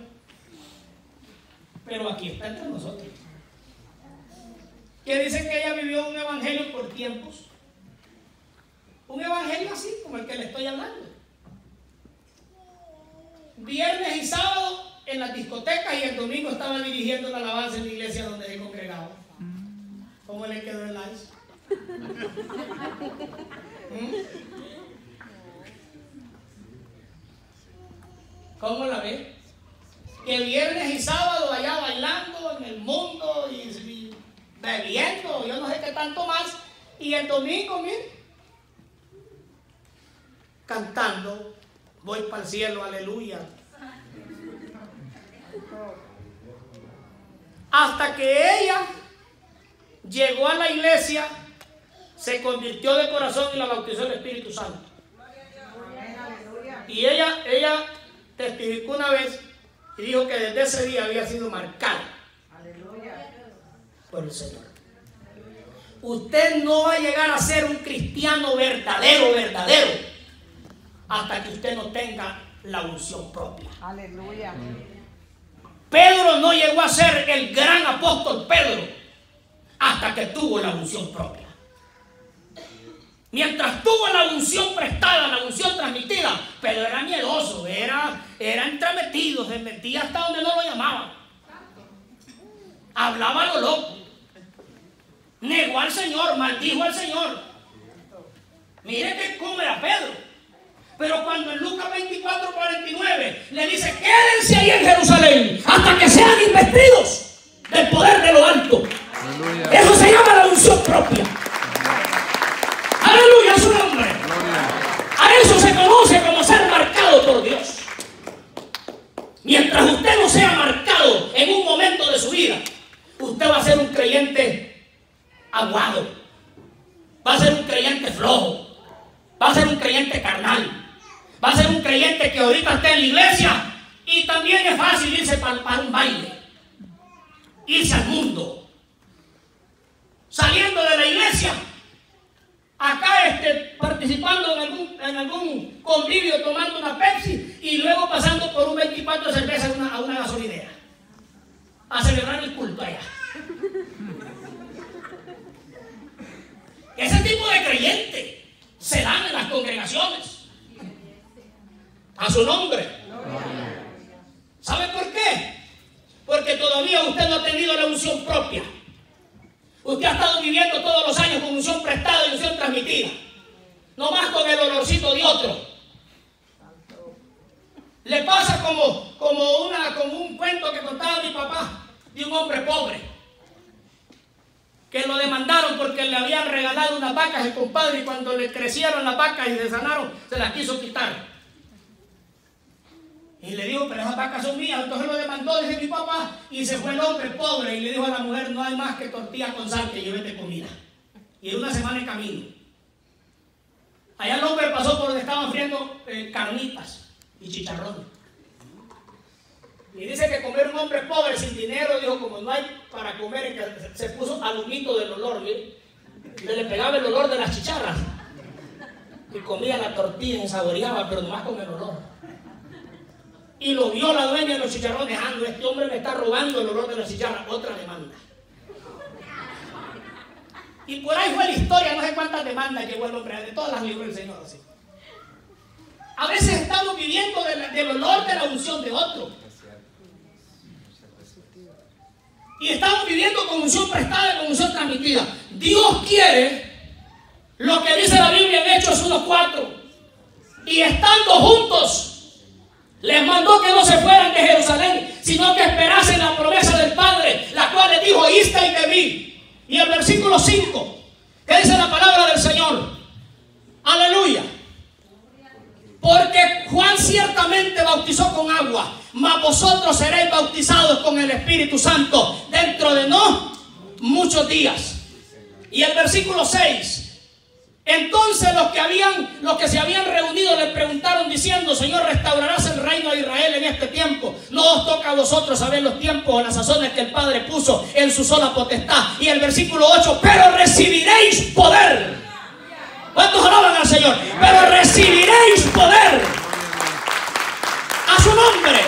S1: pero aquí está entre nosotros, que dice que ella vivió un evangelio por tiempos. Un evangelio así, como el que le estoy hablando. Viernes y sábado en las discotecas y el domingo estaba dirigiendo la alabanza en la iglesia donde se congregaba. ¿Cómo le quedó el ice? ¿Cómo la ve? que viernes y sábado allá bailando en el mundo y bebiendo, yo no sé qué tanto más. Y el domingo, mire, cantando, voy para el cielo, aleluya. Hasta que ella llegó a la iglesia, se convirtió de corazón y la bautizó el Espíritu Santo. Y ella testificó una vez y dijo que desde ese día había sido marcada por el Señor. Usted no va a llegar a ser un cristiano verdadero hasta que usted no tenga la unción propia.
S2: Aleluya.
S1: Pedro no llegó a ser el gran apóstol Pedro hasta que tuvo la unción propia. Mientras tuvo la unción prestada, la unción transmitida, Pedro era miedoso, era entremetido, se metía hasta donde no lo llamaban. Hablaba a lo loco. Negó al Señor, maldijo al Señor. Mire que cómo era Pedro. Pero cuando en Lucas 24:49 le dice: quédense ahí en Jerusalén hasta que sean investidos del poder de lo alto. Aleluya. Eso se llama la unción propia. Aleluya, su nombre. A eso se conoce como ser marcado por Dios. Mientras usted no sea marcado en un momento de su vida, usted va a ser un creyente aguado, va a ser un creyente flojo, va a ser un creyente carnal, va a ser un creyente que ahorita está en la iglesia y también es fácil irse para un baile, irse al mundo, saliendo de la iglesia, acá participando en algún convivio tomando una Pepsi y luego pasando por un 24 de cerveza a una gasolinera a celebrar el culto allá. Ese tipo de creyentes se dan en las congregaciones. A su nombre. ¿Sabe por qué? Porque todavía usted no ha tenido la unción propia. Usted ha estado viviendo todos los años con unción prestada y unción transmitida. No más con el olorcito de otro. Le pasa como un cuento que contaba mi papá de un hombre pobre que lo demandaron porque le habían regalado unas vacas el compadre, y cuando le crecieron las vacas y se sanaron, se las quiso quitar. Y le dijo: pero esas vacas son mías. Entonces lo demandó, dice mi papá, y se fue el hombre pobre y le dijo a la mujer: no hay más que tortillas con sal, que llévete comida. Y en una semana en camino. Allá el hombre pasó por donde estaban friendo carnitas y chicharrones. Y dice que comer un hombre pobre sin dinero, dijo, como no hay para comer, y que se puso al humito del olor, mire, le pegaba el olor de las chicharras y comía la tortilla y saboreaba, pero nomás con el olor. Y lo vio la dueña de los chicharrones: este hombre me está robando el olor de las chicharras. Otra demanda. Y por ahí fue la historia, no sé cuántas demandas llegó el hombre, de todas las libró el Señor así. A veces estamos viviendo del olor de la unción de otro. Y estamos viviendo con unción prestada y con unción transmitida. Dios quiere lo que dice la Biblia en Hechos 1:4. Y estando juntos, les mandó que no se fueran de Jerusalén, sino que esperasen la promesa del Padre, la cual les dijo: oísteis de mí. Y el versículo 5, que dice la palabra del Señor. Aleluya. Porque Juan ciertamente bautizó con agua, mas vosotros seréis bautizados con el Espíritu Santo dentro de no muchos días. Y el versículo 6. Entonces los que se habían reunido le preguntaron diciendo: Señor, ¿restaurarás el reino de Israel en este tiempo? No os toca a vosotros saber los tiempos o las sazones que el Padre puso en su sola potestad. Y el versículo 8: pero recibiréis poder. ¿Cuántos alaban al Señor? Pero recibiréis poder. A su nombre.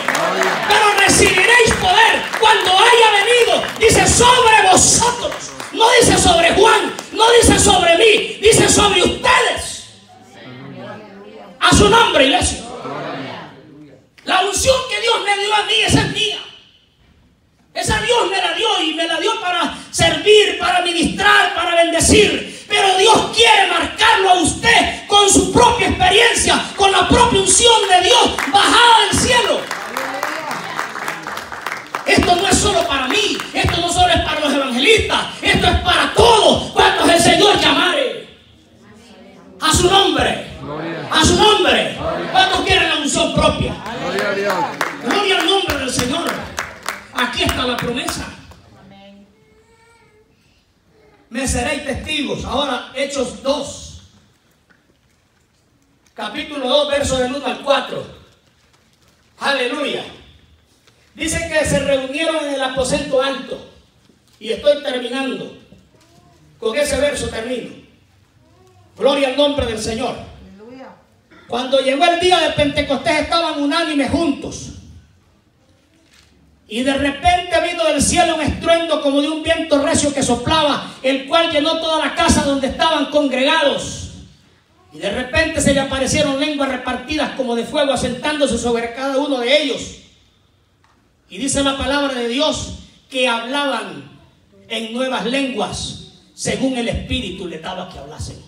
S1: Pero recibiréis poder cuando haya venido, dice, sobre vosotros. No dice sobre Juan, no dice sobre mí, dice sobre ustedes. A su nombre, iglesia. La unción que Dios me dio a mí, esa es mía. Esa Dios me la dio, y me la dio para servir, para ministrar, para bendecir. Pero Dios quiere marcarlo a usted con su propia experiencia, con la propia unción de Dios bajada del cielo. me seréis testigos. Ahora, Hechos 2, capítulo 2, verso del 1 al 4. Aleluya. Dice que se reunieron en el aposento alto. Y estoy terminando. Con ese verso termino. Gloria al nombre del Señor.
S2: Aleluya.
S1: Cuando llegó el día de Pentecostés estaban unánimes juntos. Y de repente vino del cielo un estruendo como de un viento recio que soplaba, el cual llenó toda la casa donde estaban congregados. Y de repente se le aparecieron lenguas repartidas como de fuego, asentándose sobre cada uno de ellos. Y dice la palabra de Dios que hablaban en nuevas lenguas, según el Espíritu les daba que hablasen.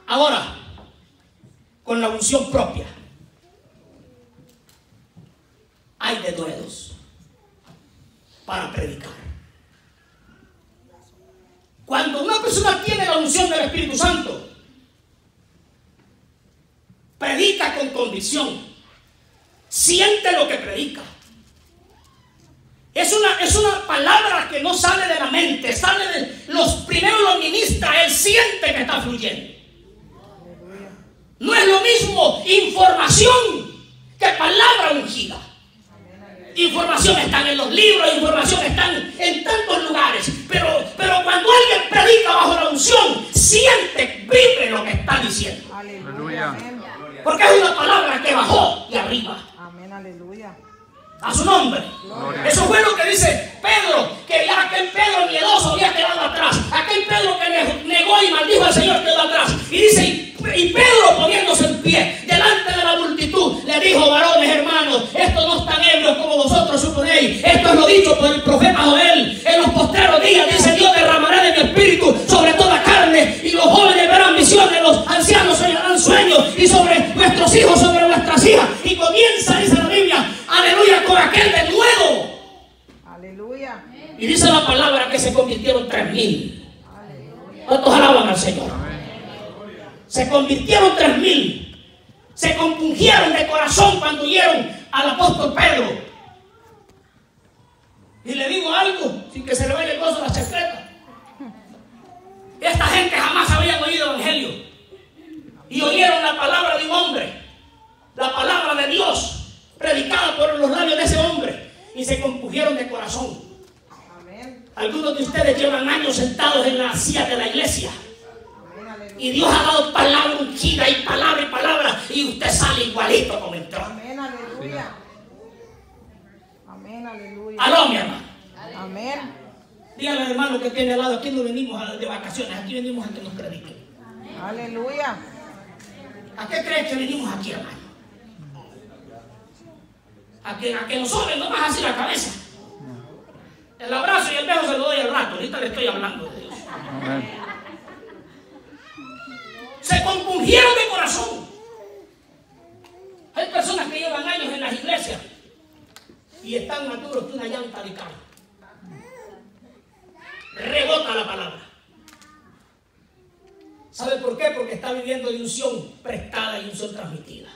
S1: Ahora, con la unción propia, hay denuedos para predicar. Cuando una persona tiene la unción del Espíritu Santo, predica con convicción, siente lo que predica. Es una palabra que no sale de la mente, sale de los primeros lo ministra, él siente que está fluyendo. No es lo mismo información que palabra ungida. Información están en los libros, información están en tantos lugares, pero cuando alguien predica bajo la unción, siente, vive lo que está diciendo.
S2: Aleluya.
S1: Porque es una palabra que bajó de arriba.
S2: Amén, aleluya.
S1: A su nombre.
S3: Gloria.
S1: Eso fue lo que dice Pedro, que ya aquel Pedro miedoso había quedado atrás. Aquel Pedro que negó y maldijo al Señor quedó atrás. Y dice, y Pedro poniéndose en pie delante de la multitud, le dijo: varones, hermanos, estos no están ebrios como vosotros suponéis. Esto es lo dicho por el profeta Joel. En los postreros días, dice Dios, derramaré de mi espíritu sobre toda carne, y los jóvenes verán visiones, los ancianos soñarán sueños, y sobre nuestros hijos, sobre nuestras hijas. Y comienza, dice la Biblia, aleluya, con aquel de nuevo.
S2: Aleluya.
S1: Y dice la palabra que se convirtieron 3,000. ¿Cuántos alaban al Señor? Se convirtieron 3,000. Se compungieron de corazón cuando oyeron al apóstol Pedro. Y le digo algo, sin que se le vaya el gozo a la chancleta. Esta gente jamás había oído el evangelio. Y oyeron la palabra de un hombre, la palabra de Dios, predicada por los labios de ese hombre. Y se compungieron de corazón.
S2: Amén.
S1: Algunos de ustedes llevan años sentados en la silla de la iglesia.
S2: Amén, aleluya.
S1: Y Dios ha dado palabra ungida y palabra. Y usted sale igualito como entró.
S2: Amén, aleluya. Amén, aleluya.
S1: Aló, mi hermano.
S2: Amén.
S1: Dígale al hermano que tiene al lado, aquí no venimos de vacaciones, aquí venimos a que nos prediquen.
S2: Aleluya.
S1: ¿A qué crees que venimos aquí, hermano? A que nos sobren nomás así la cabeza. El abrazo y el beso se lo doy al rato, ahorita le estoy hablando de Dios.
S3: Amén.
S1: Se compungieron de corazón. Hay personas que llevan años en las iglesias y están más duros que una llanta de carro. Rebota la palabra. ¿Sabe por qué? Porque está viviendo de unción prestada y unción transmitida.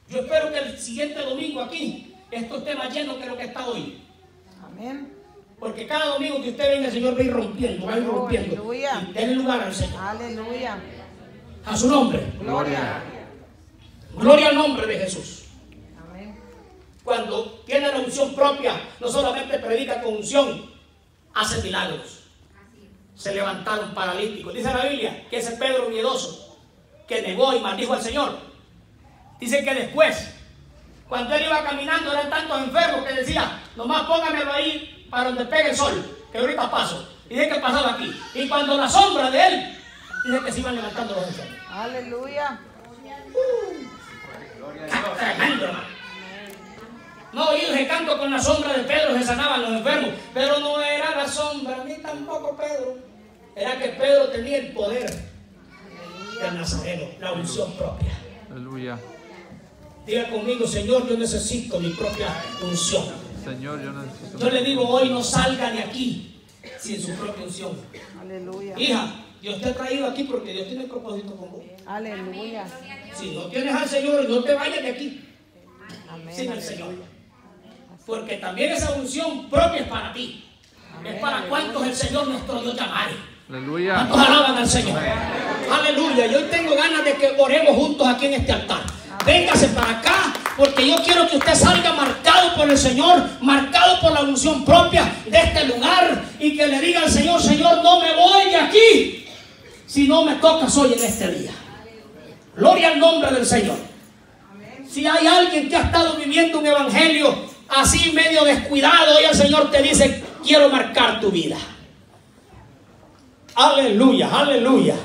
S1: Yo espero que el siguiente domingo aquí esto esté más lleno que lo que está hoy.
S2: Amén.
S1: Porque cada domingo que usted venga, el Señor va a ir rompiendo, va a ir rompiendo.
S2: Aleluya.
S1: Y denle lugar al Señor.
S2: Aleluya.
S1: A su nombre.
S2: Gloria.
S1: Gloria al nombre de Jesús.
S2: Amén.
S1: Cuando tiene la unción propia, no solamente predica con unción, hace milagros. Se levantaron paralíticos. Dice la Biblia que ese Pedro miedoso, que negó y maldijo al Señor, dice que después, cuando él iba caminando, eran tantos enfermos que decía: nomás póngamelo ahí para donde pegue el sol, que ahorita paso. Y dice que pasaba aquí. Y cuando la sombra de él, dice que se iban levantando los enfermos.
S2: Aleluya.
S1: Tremendo, hermano. No oí el canto con la sombra de Pedro, se sanaban los enfermos. Pero no era la sombra, ni tampoco Pedro. Era que Pedro tenía el poder del Nazareno, la unción propia.
S3: Aleluya.
S1: Diga conmigo: Señor, yo necesito mi propia unción.
S3: Señor, yo necesito.
S1: Yo le digo hoy: no salga de aquí sin su propia unción.
S2: Aleluya.
S1: Hija, Dios te ha traído aquí porque Dios tiene propósito con vos.
S2: Aleluya.
S1: Si no tienes al Señor, no te vayas de aquí
S2: Amén.
S1: sin el
S2: Aleluya.
S1: Señor. Porque también esa unción propia es para ti. Es para cuantos el Señor nuestro Dios llamare.
S3: Aleluya.
S1: ¿Cuántos alaban al Señor? Aleluya. Y hoy tengo ganas de que oremos juntos aquí en este altar. Véngase para acá, porque yo quiero que usted salga marcado por el Señor, marcado por la unción propia de este lugar, y que le diga al Señor: Señor, no me voy de aquí si no me tocas hoy en este día. Gloria al nombre del Señor. Si hay alguien que ha estado viviendo un evangelio así medio descuidado, hoy el Señor te dice: quiero marcar tu vida. Aleluya, aleluya.